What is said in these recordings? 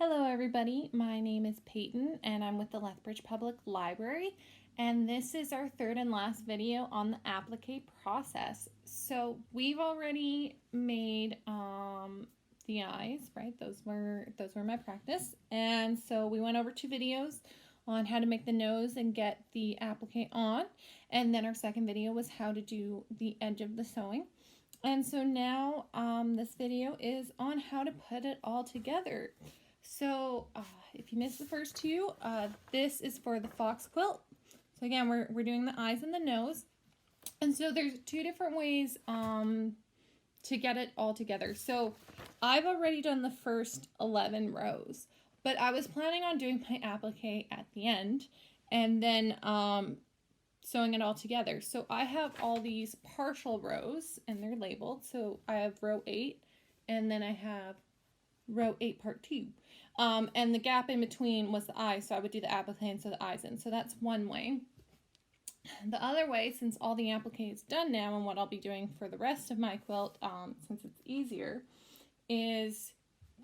Hello everybody, my name is Peyton and I'm with the Lethbridge Public Library, and this is our third and last video on the applique process. So we've already made the eyes, right? Those were my practice, and so we went over 2 videos on how to make the nose and get the applique on, and then our second video was how to do the edge of the sewing. And so now this video is on how to put it all together. So if you missed the first 2, this is for the fox quilt. So again, we're doing the eyes and the nose. And so there's 2 different ways to get it all together. So I've already done the first 11 rows, but I was planning on doing my applique at the end and then sewing it all together. So I have all these partial rows and they're labeled. So I have row 8 and then I have row 8 part 2. And the gap in between was the eye, so I would do the applique and sew the eyes in. So that's one way. The other way, since all the applique is done now, and what I'll be doing for the rest of my quilt, since it's easier, is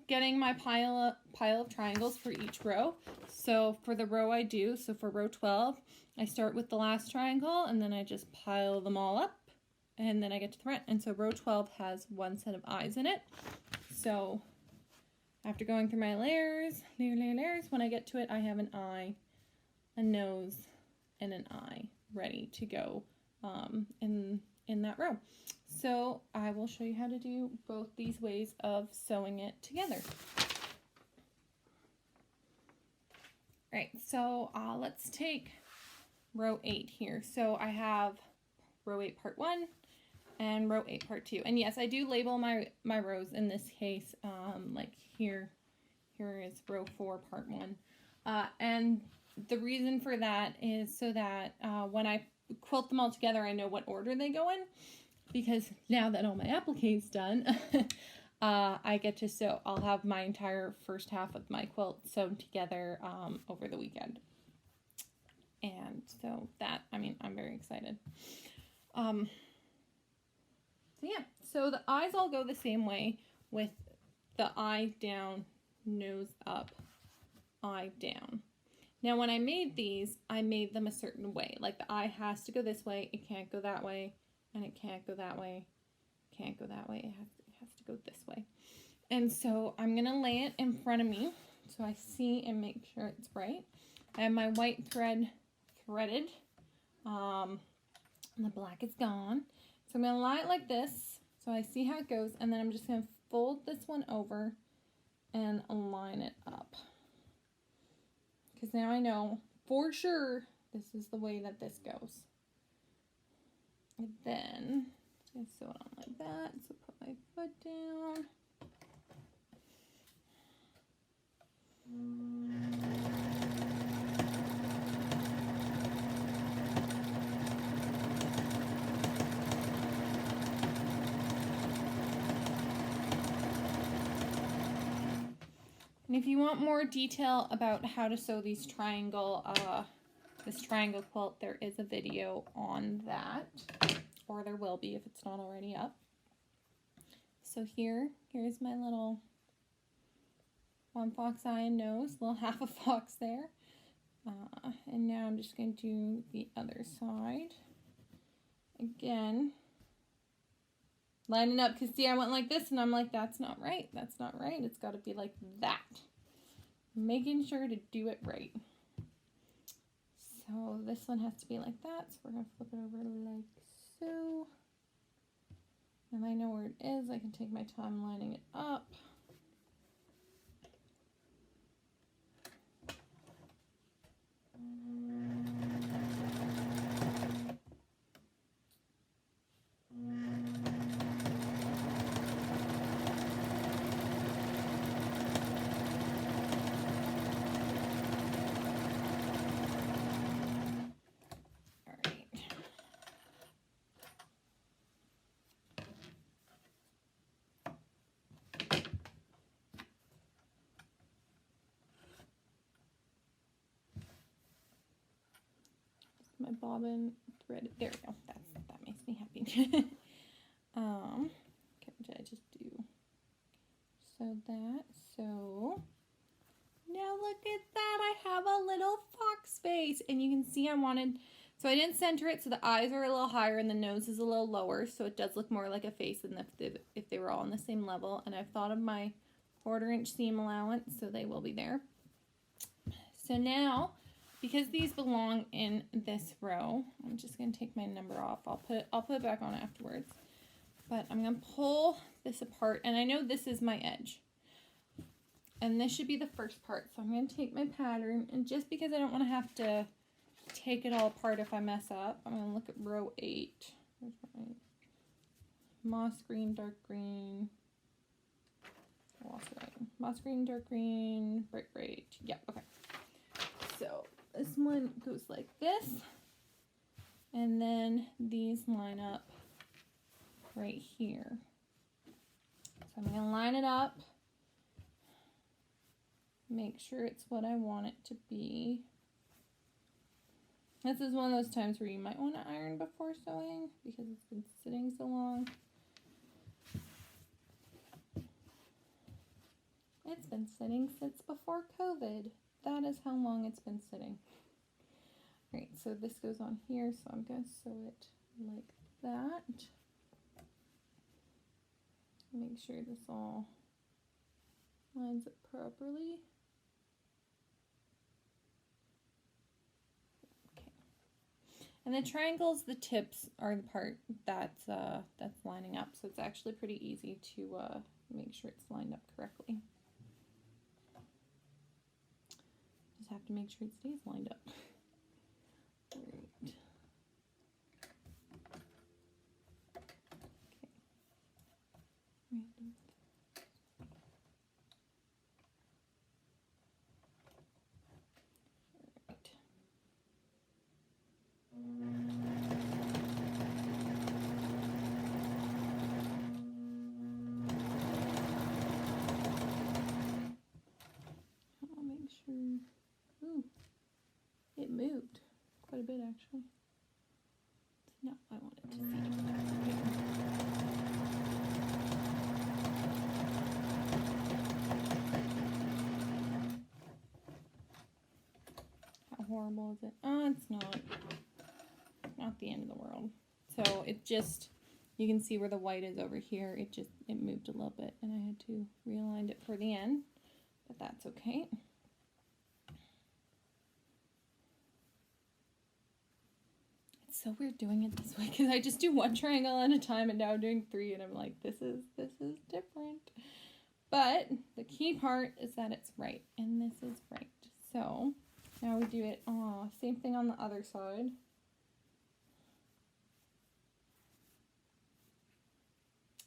getting my pile of triangles for each row. So for the row I do, so for row 12, I start with the last triangle, and then I just pile them all up, and then I get to the front. And so row 12 has 1 set of eyes in it. So after going through my layers, when I get to it, I have an eye, a nose, and an eye ready to go in that row. So I will show you how to do both these ways of sewing it together. All right, so let's take row 8 here. So I have row 8 part 1 and row 8 part 2. And yes, I do label my rows in this case, like here is row 4 part 1. And the reason for that is so that when I quilt them all together, I know what order they go in, because now that all my applique is done, I get to sew. I'll have my entire first half of my quilt sewn together over the weekend. And so that, I'm very excited. So yeah, so the eyes all go the same way, with the eye down, nose up, eye down. Now when I made these, I made them a certain way. Like the eye has to go this way, it can't go that way, and it can't go that way, can't go that way, it has to go this way. And so I'm gonna lay it in front of me so I see and make sure it's right. I have my white thread threaded, and the black is gone. So I'm going to lie it like this so I see how it goes, and then I'm just going to fold this one over and line it up. Because now I know for sure this is the way that this goes. And then I'm going to sew it on like that. So put my foot down. And if you want more detail about how to sew these this triangle quilt, there is a video on that, or there will be if it's not already up. So here's my little 1 fox eye and nose, little half a fox there. And now I'm just going to do the other side. Again, lining up, because see, I went like this and I'm like, that's not right, it's got to be like that. Making sure to do it right. So this one has to be like that, so we're going to flip it over like so. And I know where it is, I can take my time lining it up. My bobbin thread, there we go, that makes me happy. Okay, what did I just do? So Now look at that. I have a little fox face. And you can see so I didn't center it, so the eyes are a little higher and the nose is a little lower, so it does look more like a face than if they were all on the same level. And I've thought of my 1/4 inch seam allowance, so they will be there. So now, because these belong in this row, I'm just going to take my number off. I'll put it back on afterwards. But I'm going to pull this apart, and I know this is my edge. And this should be the first part. So I'm going to take my pattern, and just because I don't want to have to take it all apart if I mess up, I'm going to look at row 8. Where's my moss green, dark green. Moss green, dark green, bright, bright. Yeah, okay. So this one goes like this, and then these line up right here. So I'm going to line it up, make sure it's what I want it to be. This is one of those times where you might want to iron before sewing because it's been sitting so long. It's been sitting since before COVID. That is how long it's been sitting. All right, so this goes on here, so I'm going to sew it like that. Make sure this all lines up properly. Okay. And the triangles, the tips are the part that's lining up, so it's actually pretty easy to make sure it's lined up correctly. Just have to make sure it stays lined up. Right. Okay. I'll make sure. Ooh, it moved quite a bit actually. No, I want it to see exactly. How horrible is it? Oh, it's not the end of the world. So it just, you can see where the white is over here. It moved a little bit, and I had to realign it for the end, but that's okay. It's so weird doing it this way because I just do one triangle at a time, and now I'm doing 3, and I'm like, this is different. But the key part is that it's right, and this is right. So now we do it, same thing on the other side.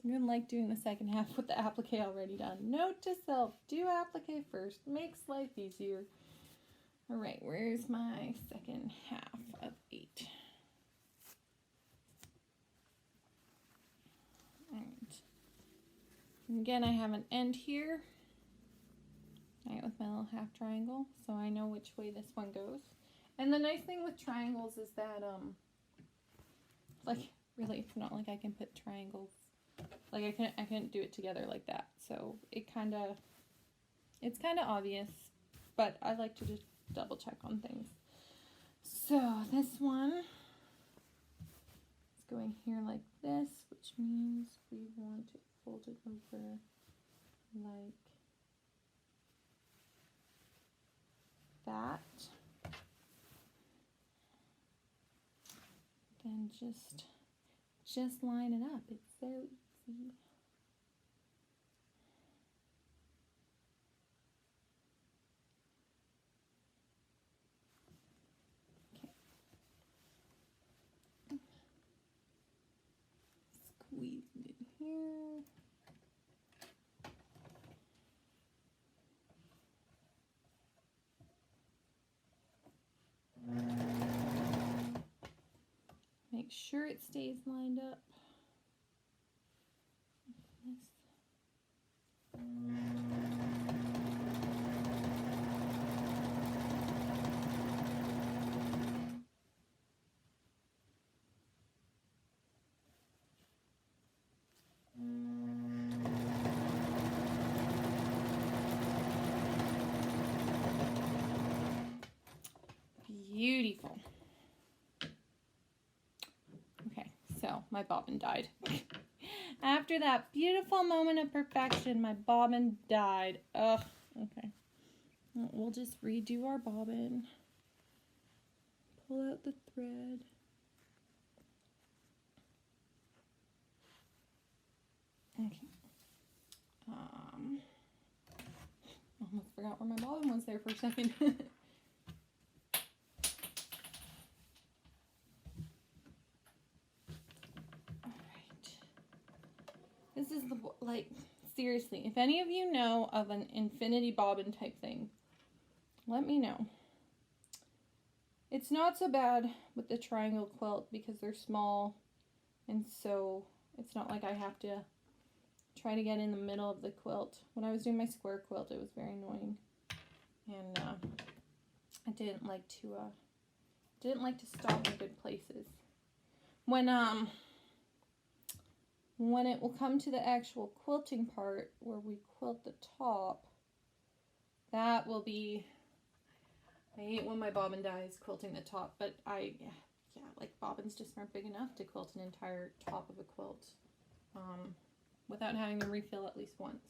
I'm going to like doing the second half with the applique already done. Note to self, do applique first. Makes life easier. All right, where's my second half of 8? All right. And again, I have an end here. All right, with my little half triangle, so I know which way this one goes. And the nice thing with triangles is that, like, really, it's not like I can put triangles. Like I couldn't do it together like that, so it's kind of obvious, but I like to just double check on things. So this one is going here like this, which means we want it folded over like that. Then just line it up. It's so easy. Okay. Squeeze it in here. Make sure it stays lined up. no, my bobbin died. After that beautiful moment of perfection, my bobbin died. Ugh, okay. We'll just redo our bobbin. Pull out the thread. Okay. Almost forgot where my bobbin was there for a second. This is the, like, seriously, if any of you know of an infinity bobbin type thing, let me know. It's not so bad with the triangle quilt because they're small, and so it's not like I have to try to get in the middle of the quilt. When I was doing my square quilt, it was very annoying, and I didn't like to stop in good places. When it will come to the actual quilting part where we quilt the top, that will be, I hate when my bobbin dies quilting the top, but yeah, like bobbins just aren't big enough to quilt an entire top of a quilt without having to refill at least once.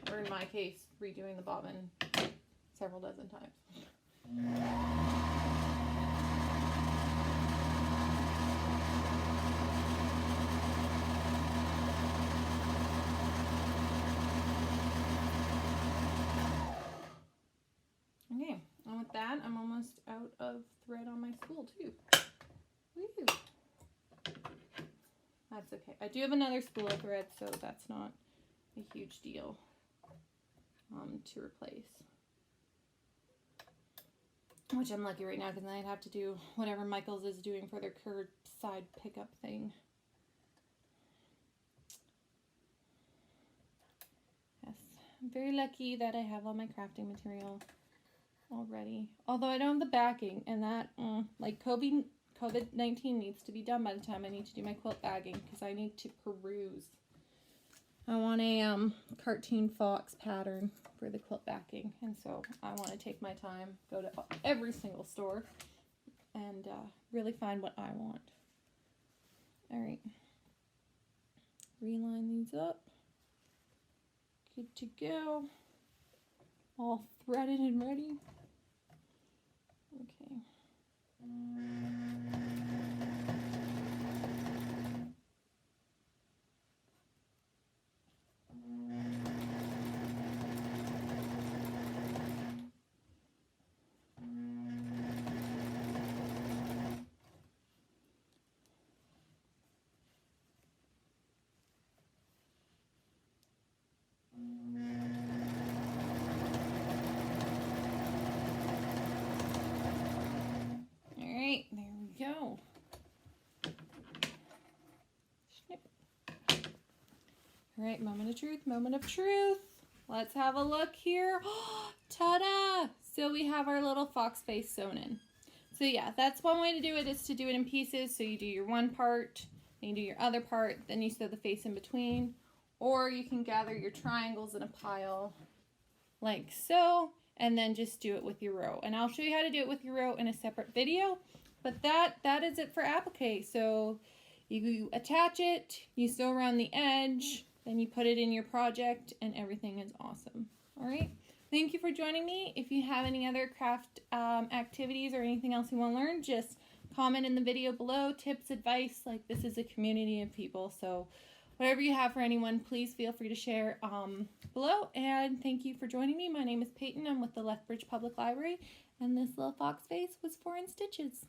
Or in my case, redoing the bobbin several dozen times. Okay, and with that, I'm almost out of thread on my spool too. Woo! That's okay. I do have another spool of thread, so that's not a huge deal to replace. Which I'm lucky right now because I'd have to do whatever Michael's is doing for their curbside pickup thing. Yes, I'm very lucky that I have all my crafting material already. Although I don't have the backing, and that, like COVID-19 needs to be done by the time I need to do my quilt bagging because I need to peruse. I want a cartoon fox pattern for the quilt backing, and so I want to take my time, go to every single store, and really find what I want. Alright, reline these up, good to go, all threaded and ready. Okay. Alright, there we go. Snip. Alright, moment of truth, moment of truth. Let's have a look here. Ta-da! So we have our little fox face sewn in. So yeah, that's one way to do it, is to do it in pieces. So you do your one part, then you do your other part, then you sew the face in between. Or you can gather your triangles in a pile like so, and then just do it with your row. And I'll show you how to do it with your row in a separate video. But that is it for applique. So you attach it, you sew around the edge, then you put it in your project, and everything is awesome. All right. Thank you for joining me. If you have any other craft activities or anything else you want to learn, just comment in the video below. Tips, advice, like this is a community of people. So whatever you have for anyone, please feel free to share below. And thank you for joining me. My name is Peyton. I'm with the Lethbridge Public Library. And this little fox face was 4 in Stitches.